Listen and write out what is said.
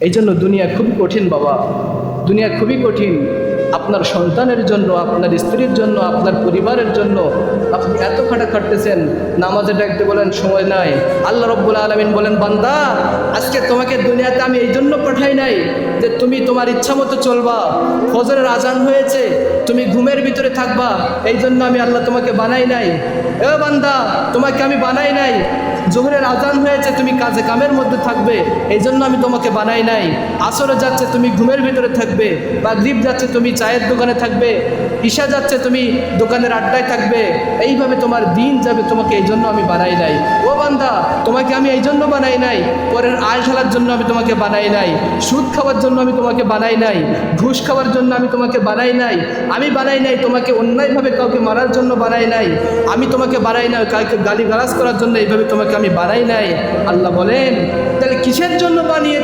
এই জন্য দুনিয়া খুবই কঠিন বাবা, দুনিয়া খুবই কঠিন। আপনার সন্তানের জন্য, আপনার স্ত্রীর জন্য, আপনার পরিবারের জন্য আপনি এত খাটতেছেন, নামাজে ডাকতে বলেন সময় নাই। আল্লাহ রব্বুল আলামিন বলেন, বান্দা আজকে তোমাকে দুনিয়াতে আমি এই জন্য পাঠাই নাই যে তুমি তোমার ইচ্ছা মতো চলবা। ফজরের আজান হয়েছে, তুমি ঘুমের ভিতরে থাকবা, এই জন্য আমি আল্লাহ তোমাকে বানাই নাই। এ বান্দা, তোমাকে আমি বানাই নাই। জোহরের আজান হয়েছে, তুমি কাজে কামের মধ্যে থাকবে, এই জন্য আমি তোমাকে বানাই নাই। আসরে যাচ্ছে, তুমি ঘুমের ভিতরে থাকবে। মাগরিব যাচ্ছে, তুমি চায়ের দোকানে থাকবে। ঈশা যাচ্ছে, তুমি দোকানের আড্ডায় থাকবে। এইভাবে তোমার দিন যাবে, তোমাকে এই জন্য আমি বানাই নাই। ও বান্দা, তোমাকে আমি এই জন্য বানাই নাই, পরের আয় ঢালার জন্য আমি তোমাকে বানাই নাই, সুদ খাওয়ার জন্য আমি তোমাকে বানাই নাই, ঘুষ খাওয়ার জন্য আমি তোমাকে বানাই নাই। আমি বানাই নাই তোমাকে অন্যায়ভাবে কাউকে মারার জন্য বানাই নাই। আমি তোমাকে বানাই নাই কাউকে গালিগালাজ করার জন্য, এইভাবে তোমাকে আমি বানাই নাই। আল্লাহ বলেন, তাহলে কিসের জন্য বানিয়ে